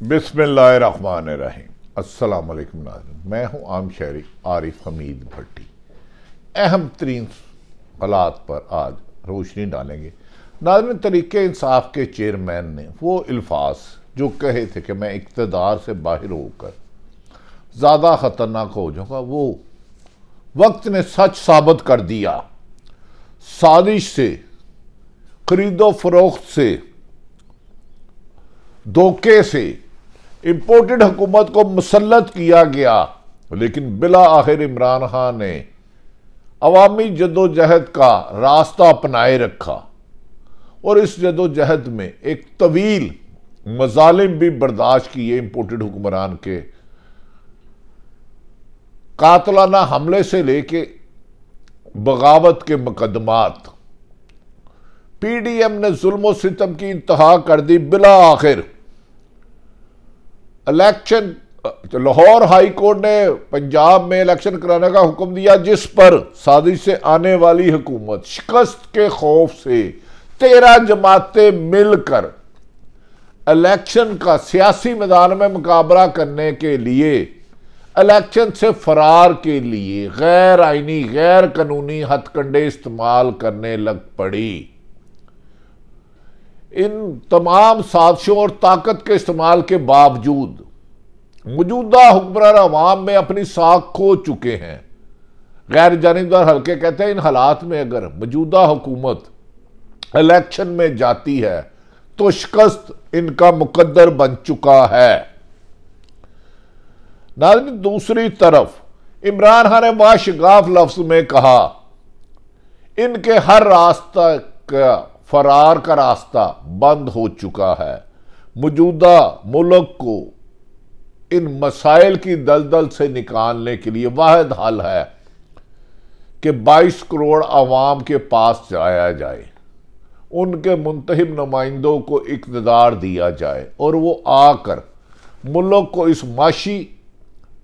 बिस्मिल्लाहिर्रहमानिर्रहीम। अस्सलाम वालेकुम नाज़रीन, मैं हूँ आम शहरी आरिफ हमीद भट्टी। अहम तरीन हालात पर आज रोशनी डालेंगे। नाज़रीन, तरीके इंसाफ के चेयरमैन ने वो अल्फाज जो कहे थे कि मैं इक़्तिदार से बाहर होकर ज़्यादा ख़तरनाक हो जाऊँगा, वो वक्त ने सच साबित कर दिया। साजिश से, खरीदो फरोख्त से, धोखे से इंपोर्टेड हुकूमत को मुसल्लत किया गया, लेकिन बिला आखिर इमरान खान ने अवामी जदोजहद का रास्ता अपनाए रखा और इस जदोजहद में एक तवील मजालिम भी बर्दाश्त किए। इंपोर्टेड हुक्मरान के कातलाना हमले से लेके बगावत के मुकदमात, पीडीएम ने जुल्म सितम की इंतहा कर दी। बिला आखिर इलेक्शन, लाहौर हाई कोर्ट ने पंजाब में इलेक्शन कराने का हुक्म दिया, जिस पर साजिश से आने वाली हुकूमत शिकस्त के खौफ से 13 जमातें मिलकर इलेक्शन का सियासी मैदान में मुकाबला करने के लिए, इलेक्शन से फरार के लिए गैर आईनी गैर कानूनी हथकंडे इस्तेमाल करने लग पड़ी। इन तमाम साजिशों और ताकत के इस्तेमाल के बावजूद मौजूदा हुक्मरान अवाम में अपनी साख खो चुके हैं। गैर जानिबदार हल्के कहते हैं इन हालात में अगर मौजूदा हुकूमत इलेक्शन में जाती है तो शिकस्त इनका मुकद्दर बन चुका है। नाज़रीन, दूसरी तरफ इमरान खान ने वाशगाफ लफ्ज में कहा इनके हर रास्ता का फरार का रास्ता बंद हो चुका है। मौजूदा मुल्क को इन मसाइल की दलदल से निकालने के लिए वाहिद हल है कि 22 करोड़ आवाम के पास जाया जाए, उनके मुंतखब नुमाइंदों को इक़्तिदार दिया जाए और वो आकर मुल्क को इस माशी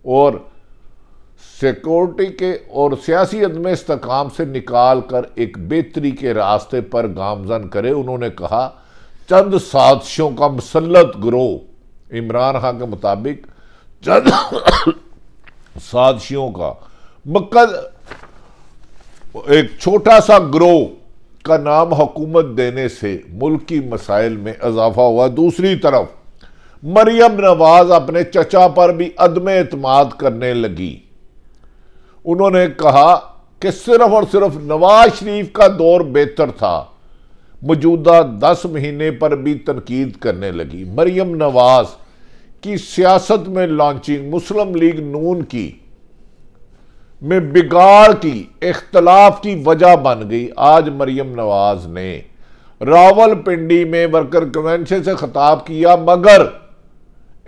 और सिक्योरिटी के और सियासी अदम इस्तेकाम से निकाल कर एक बेहतरी के रास्ते पर गामजन करे। उन्होंने कहा चंद साजिशों का मुसल्लत गिरोह, इमरान खान के मुताबिक चंद साजिशों का एक छोटा सा गिरोह का नाम हुकूमत देने से मुल्क की मसाइल में इजाफा हुआ। दूसरी तरफ मरियम नवाज अपने चचा पर भी अदम एतमाद करने लगी। उन्होंने कहा कि सिर्फ और सिर्फ नवाज शरीफ का दौर बेहतर था, मौजूदा 10 महीने पर भी तनकीद करने लगी। मरियम नवाज की सियासत में लॉन्चिंग मुस्लिम लीग नून की में बिगाड़ की इख्तलाफ की वजह बन गई। आज मरियम नवाज ने रावलपिंडी में वर्कर कन्वेंशन से खिताब किया, मगर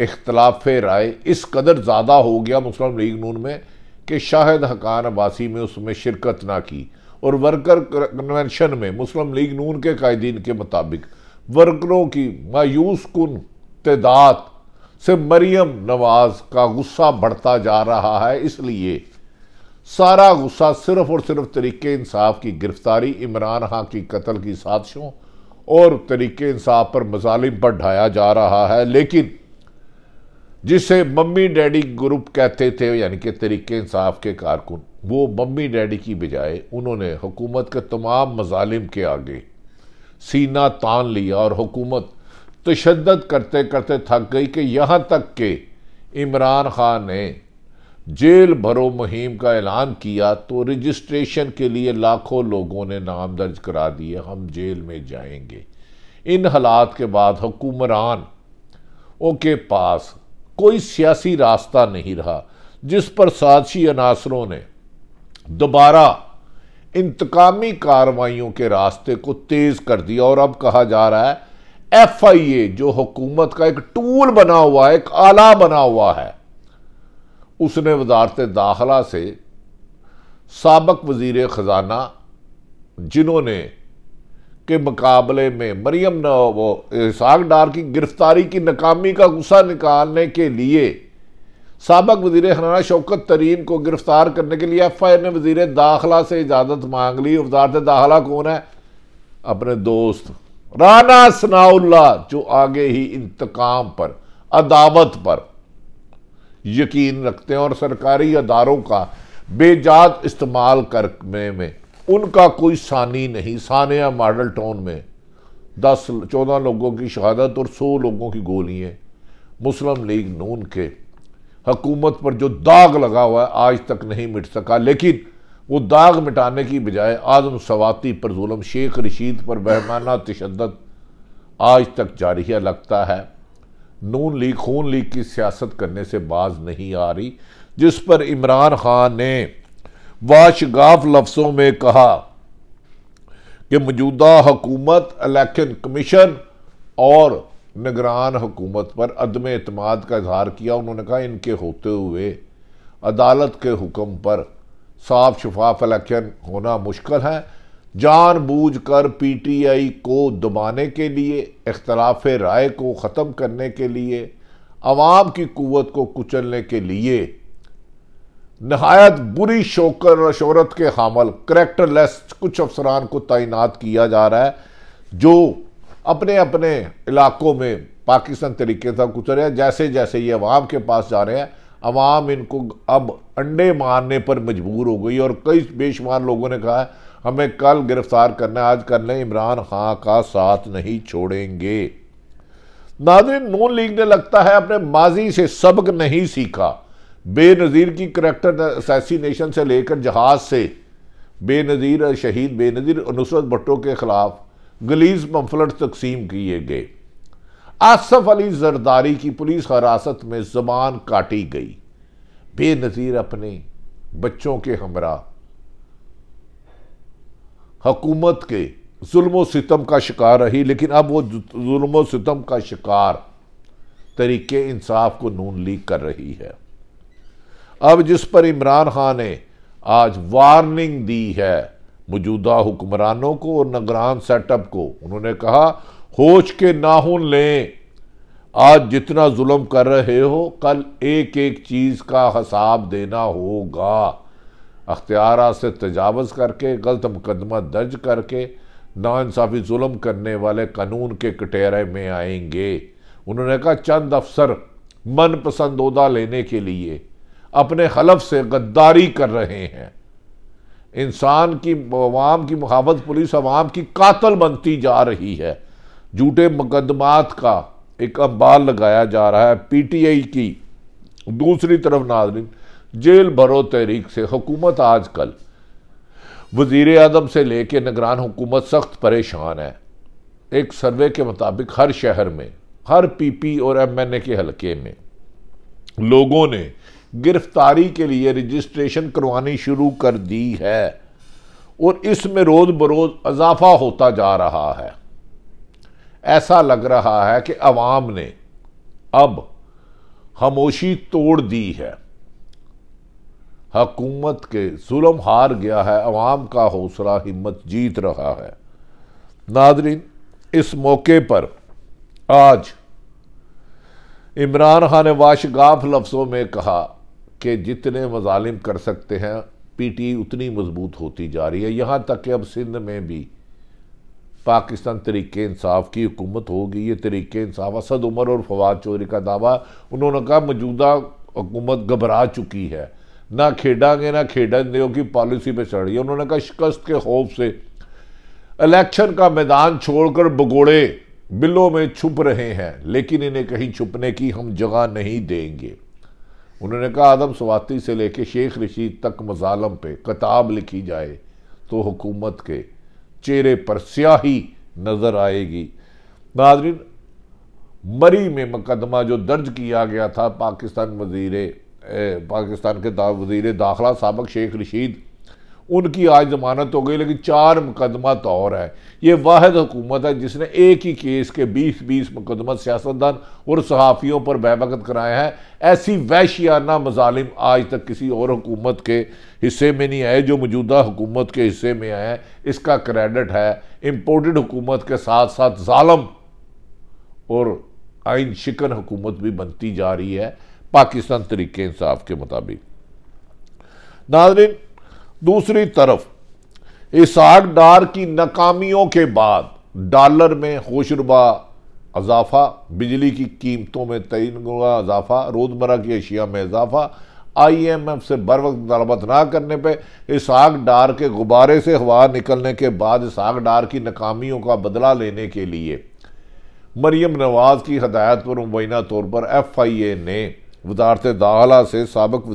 इख्तलाफ राय इस कदर ज्यादा हो गया मुस्लिम लीग नून में कि शाहिद हकान अब्बासी में उसमें शिरकत ना की और वर्कर कन्वेंशन में मुस्लिम लीग नून के कायदीन के मुताबिक वर्करों की मायूस कुन तादाद से मरियम नवाज का गुस्सा बढ़ता जा रहा है। इसलिए सारा गुस्सा सिर्फ और सिर्फ तरीके इंसाफ की गिरफ्तारी, इमरान खान की कत्ल की साजिशों और तरीके इंसाफ पर मजालिम पर ढाया जा रहा है। लेकिन जिसे मम्मी डैडी ग्रुप कहते थे, यानी कि तरीके इंसाफ के कारकुन, वो मम्मी डैडी की बजाय उन्होंने हुकूमत के तमाम मजालिम के आगे सीना तान लिया और हुकूमत तशद्दुद करते करते थक गई कि यहाँ तक कि इमरान खान ने जेल भरो मुहिम का ऐलान किया तो रजिस्ट्रेशन के लिए लाखों लोगों ने नाम दर्ज करा दिए, हम जेल में जाएंगे। इन हालात के बाद हुक्मरानों के पास कोई सियासी रास्ता नहीं रहा, जिस पर साजिशी अनासरों ने दोबारा इंतकामी कार्रवाइयों के रास्ते को तेज कर दिया और अब कहा जा रहा है FIA जो हुकूमत का एक टूल बना हुआ है, एक आला बना हुआ है, उसने वजारत दाखिला से साबिक वजीर खजाना जिन्होंने के मुकाबले में मरियम इसहाक डार की गिरफ्तारी की नाकामी का गुस्सा निकालने के लिए साबिक वजीर खजाना शौकत तरीन को गिरफ्तार करने के लिए FIA ने वजीर दाखिला से इजाजत मांग ली। वजारत दाखिला कौन है? अपने दोस्त राना सनाउल्लाह, जो आगे ही इंतकाम पर अदावत पर यकीन रखते हैं और सरकारी अदारों का बेजात इस्तेमाल करने में उनका कोई सानी नहीं। सानिया मॉडल टाउन में 10-14 लोगों की शहादत और 100 लोगों की गोलियां। मुस्लिम लीग नून के हुकूमत पर जो दाग लगा हुआ है आज तक नहीं मिट सका, लेकिन वो दाग मिटाने की बजाय आदम सवाती पर जुल्म, शेख रशीद पर बहमाना तशद्दुद आज तक जारी है। लगता है नून लीग खून लीग की सियासत करने से बाज नहीं आ रही, जिस पर इमरान खान ने वाशगाफ लफ्जों में कहा कि मौजूदा हुकूमत, इलेक्शन कमीशन और निगरान हुकूमत पर अदम एतमाद का इजहार किया। उन्होंने कहा इनके होते हुए अदालत के हुक्म पर साफ शफाफ इलेक्शन होना मुश्किल है। जानबूझकर पीटीआई को दबाने के लिए, इख्तलाफ राय को ख़त्म करने के लिए, अवाम की कुव्वत को कुचलने के लिए नहायत बुरी शोहरत के हामल करैक्टरलेस कुछ अफसरान को तैनात किया जा रहा है, जो अपने अपने इलाकों में पाकिस्तान तरीके से कुचल रहे हैं। जैसे जैसे ये अवाम के पास जा रहे हैं, अवाम इनको अब अंडे मारने पर मजबूर हो गई और कई बेशुमार लोगों ने कहा है हमें कल गिरफ्तार करना है, आज कर लें, इमरान खान का साथ नहीं छोड़ेंगे। नाज़रीन, नून लीग ने लगता है अपने माजी से सबक नहीं सीखा। बेनज़ीर की करैक्टर असैसिनेशन से लेकर जहाज से बेनज़ीर शहीद बेनज़ीर नुसरत भुट्टो के खिलाफ गलीज पम्फलेट तकसीम किए गए। आसफ अली जरदारी की पुलिस हिरासत में ज़बान काटी गई। बेनज़ीर अपने बच्चों के हमरा हुकूमत के जुल्म सितम का शिकार रही, लेकिन अब वो जुल्म सितम का शिकार तरीके इंसाफ को नून लीग कर रही है। अब जिस पर इमरान खान ने आज वार्निंग दी है मौजूदा हुक्मरानों को और निगरान सेटअप को, उन्होंने कहा होश के नाखून लें, आज जितना जुल्म कर रहे हो कल एक एक चीज का हिसाब देना होगा। अख्तियार से तजावज़ करके, गलत मुकदमा दर्ज करके नाइंसाफ़ी जुल्म करने वाले कानून के कटहरे में आएंगे। उन्होंने कहा चंद अफसर मनपसंद ओहदा लेने के लिए अपने हलफ से गद्दारी कर रहे हैं। इंसान की अवाम की मुखाफत पुलिस अवाम की कातल बनती जा रही है। झूठे मुकदमात का एक अंबाल लगाया जा रहा है पीटीआई की। दूसरी तरफ नाज़रीन, जेल भरो तहरीक से हुकूमत आजकल वज़ीर आज़म से लेकर निगरान हुकूमत सख्त परेशान है। एक सर्वे के मुताबिक हर शहर में, हर पीपी और एमएनए के हलके में लोगों ने गिरफ्तारी के लिए रजिस्ट्रेशन करवानी शुरू कर दी है और इसमें रोज बरोज इजाफा होता जा रहा है। ऐसा लग रहा है कि अवाम ने अब खामोशी तोड़ दी है। हुकूमत के जुल्म हार गया है, अवाम का हौसला हिम्मत जीत रहा है। नाज़रीन, इस मौके पर आज इमरान खान ने वाशगाफ लफ्ज़ों में कहा कि जितने मजालिम कर सकते हैं पीटी उतनी मजबूत होती जा रही है। यहाँ तक कि अब सिंध में भी पाकिस्तान तरीके इंसाफ की हुकूमत होगी। ये तरीके इंसाफ असद उमर और फवाद चौधरी का दावा, उन्होंने कहा मौजूदा हुकूमत घबरा चुकी है, ना खेडांगे ना खेडने की पॉलिसी पे चढ़ रही है। उन्होंने कहा शिकस्त के खौफ से इलेक्शन का मैदान छोड़कर भगोड़े बिलों में छुप रहे हैं, लेकिन इन्हें कहीं छुपने की हम जगह नहीं देंगे। उन्होंने कहा आदम सवाती से लेकर शेख रशीद तक मजालम पे किताब लिखी जाए तो हुकूमत के चेहरे पर स्याही नजर आएगी। नाज़रीन, मरी में मुकदमा जो दर्ज किया गया था पाकिस्तान के वज़ीर दाखिला साबिक़ शेख रशीद, उनकी आज जमानत हो गई, लेकिन 4 मुकदमा तो और है। ये वाहिद हुकूमत है जिसने एक ही केस के 20-20 मुकदमा सियासतदान और सहाफ़ियों पर बेवकत कराए हैं। ऐसी वहशियाना मजालिम आज तक किसी और हुकूमत के हिस्से में नहीं आए जो मौजूदा हुकूमत के हिस्से में आए हैं। इसका क्रेडिट है इम्पोर्टेड हुकूमत के साथ साथ जालम और आइन शिकन हुकूमत भी बनती जा रही है पाकिस्तान तरीके इंसाफ के मुताबिक। नाज़रीन, दूसरी तरफ इसाक डार की नाकामियों के बाद डॉलर में होशरुबा इजाफा, बिजली की कीमतों में 3 गुना इजाफा, रोज़मर्रा की अशिया में इजाफा, IMF से बर वक्त मुतालबत ना करने पर इसहाक डार के गुब्बारे से हवा निकलने के बाद इसहाक डार की नाकामियों का बदला लेने के लिए मरियम नवाज की हदायत पर मुबैना तौर पर FIA ने वजारत दाखिला से साबिक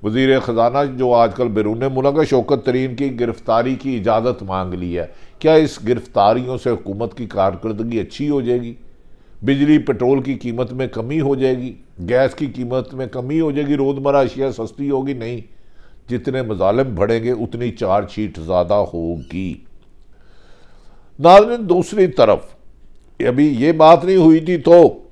वज़ीर ख़जाना जो आजकल बैरून मुल्क शौकत तरीन की गिरफ्तारी की इजाज़त मांग ली है। क्या इस गिरफ्तारियों से हुकूमत की कारकर्दगी अच्छी हो जाएगी? बिजली पेट्रोल की कीमत में कमी हो जाएगी, गैस की कीमत में कमी हो जाएगी, रोज़मर्रा अशिया सस्ती होगी? नहीं, जितने मज़ालिम बढ़ेंगे उतनी चार्जशीट ज़्यादा होगी। नाज़रीन, दूसरी तरफ अभी ये बात नहीं हुई थी तो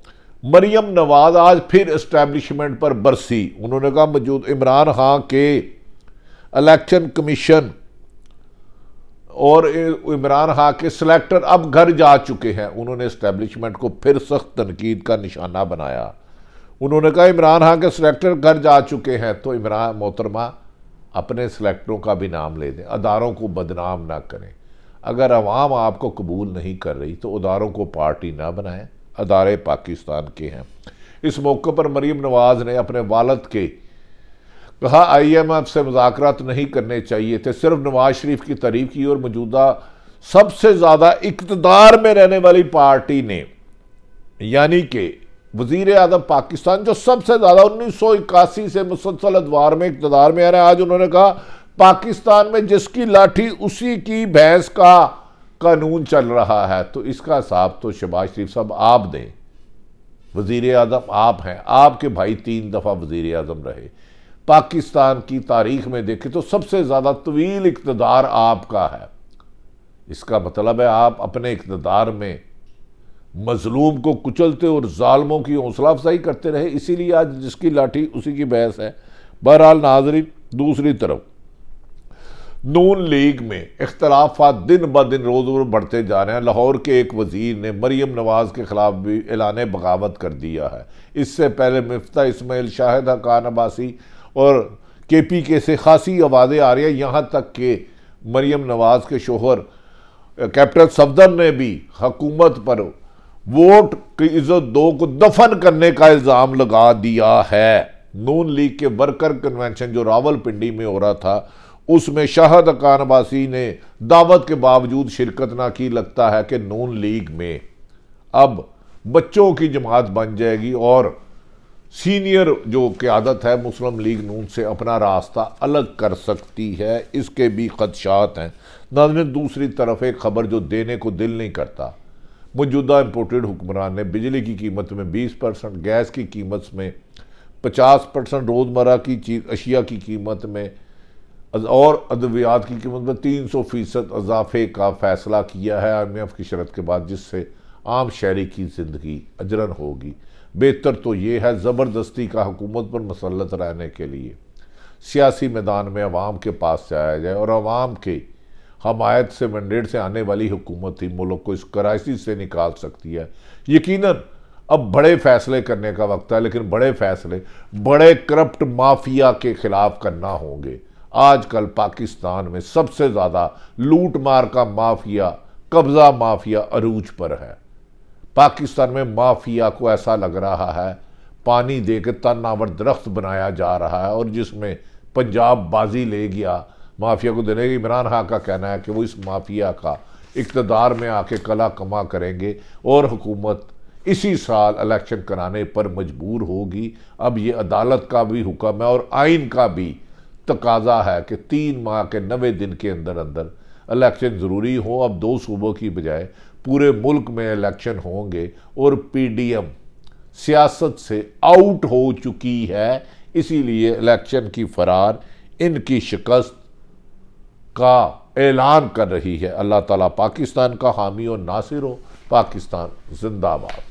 मरियम नवाज आज फिर एस्टैब्लिशमेंट पर बरसी। उन्होंने कहा मौजूद इमरान खान के इलेक्शन कमीशन और इमरान खान के सिलेक्टर अब घर जा चुके हैं। उन्होंने एस्टैब्लिशमेंट को फिर सख्त तनकीद का निशाना बनाया। उन्होंने कहा इमरान खान के सिलेक्टर घर जा चुके हैं तो इमरान मोहतरमा अपने सिलेक्टरों का भी नाम ले दें, अदारों को बदनाम ना करें। अगर अवाम आपको कबूल नहीं कर रही तो अदारों को पार्टी ना बनाएं, अदारे पाकिस्तान के हैं। इस मौके पर मरियम नवाज ने अपने वालिद के कहा IMF से मुज़ाकरात नहीं करने चाहिए थे, सिर्फ नवाज शरीफ की तारीफ की और मौजूदा सबसे ज़्यादा इक़्तिदार में रहने वाली पार्टी ने यानी कि वज़ीर आज़म पाकिस्तान जो सबसे ज़्यादा 1981 से मुसलसल अदवार में इक़्तिदार में आ रहा है, आज उन्होंने कहा पाकिस्तान में जिसकी लाठी उसी की भैंस का कानून चल रहा है। तो इसका हिसाब तो शहबाज शरीफ साहब आप दें। वज़ीर आज़म आप हैं, आपके भाई 3 दफ़ा वज़ीर आज़म रहे। पाकिस्तान की तारीख में देखें तो सबसे ज़्यादा तवील इक़्तिदार आपका है। इसका मतलब है आप अपने इक़्तिदार में मजलूम को कुचलते और जालिमों की हौसला अफजाई करते रहे, इसीलिए आज जिसकी लाठी उसी की भैंस है। बहरहाल नाज़रीन, दूसरी तरफ नून लीग में इख्तलाफात दिन ब दिन रोज़ रोज़ बढ़ते जा रहे हैं। लाहौर के एक वज़ीर ने मरियम नवाज के खिलाफ भी ऐलान बगावत कर दिया है। इससे पहले मिफ्ता इस्माइल, शाहिद हकान अब्बासी और KPK से खासी आवाज़ें आ रही हैं। यहाँ तक कि मरियम नवाज के शोहर कैप्टन सफदर ने भी हुकूमत पर वोट की इज्जत दो को दफन करने का इल्ज़ाम लगा दिया है। नून लीग के वर्कर कन्वेंशन जो रावलपिंडी में हो रहा था उसमें शाहिद हकान अब्बासी ने दावत के बावजूद शिरकत ना की। लगता है कि नून लीग में अब बच्चों की जमात बन जाएगी और सीनियर जो क़यादत है मुस्लिम लीग नून से अपना रास्ता अलग कर सकती है। इसके भी खदशात हैं। नाज़रीन, दूसरी तरफ एक खबर जो देने को दिल नहीं करता, मौजूदा इम्पोर्टेड हुक्मरान ने बिजली की कीमत में 20%, गैस की कीमत में 50%, रोज़मर्रा की चीज़ अशिया की कीमत में और अद्वियात की कीमत में 300% इजाफे का फैसला किया है IMF की शर्त के बाद, जिससे आम शहरी की ज़िंदगी अजरन होगी। बेहतर तो ये है ज़बरदस्ती का हुकूमत पर मसल्लत रहने के लिए सियासी मैदान में अवाम के पास से आया जाए और अवाम के हमायत से मैंडेट से आने वाली हुकूमत ही मुल्क को इस क्राइसिस से निकाल सकती है। यकीनन अब बड़े फैसले करने का वक्त है, लेकिन बड़े फैसले बड़े करप्ट माफिया के खिलाफ करना होंगे। आजकल पाकिस्तान में सबसे ज़्यादा लूट मार का माफिया, कब्जा माफिया अरूज पर है। पाकिस्तान में माफिया को ऐसा लग रहा है पानी दे के तनावर दरख्त बनाया जा रहा है और जिसमें पंजाब बाजी ले गया माफिया को देने। इमरान खान का कहना है कि वो इस माफिया का इक़्तिदार में आके कला कमा करेंगे और हुकूमत इसी साल इलेक्शन कराने पर मजबूर होगी। अब ये अदालत का भी हुक्म है और आइन का भी तकाजा है कि 3 माह के 90 दिन के अंदर अंदर इलेक्शन ज़रूरी हो। अब 2 सूबों की बजाय पूरे मुल्क में इलेक्शन होंगे और PDM सियासत से आउट हो चुकी है, इसीलिए इलेक्शन की फरार इनकी शिकस्त का ऐलान कर रही है। अल्लाह ताला पाकिस्तान का हामी और नासिर हो। पाकिस्तान जिंदाबाद।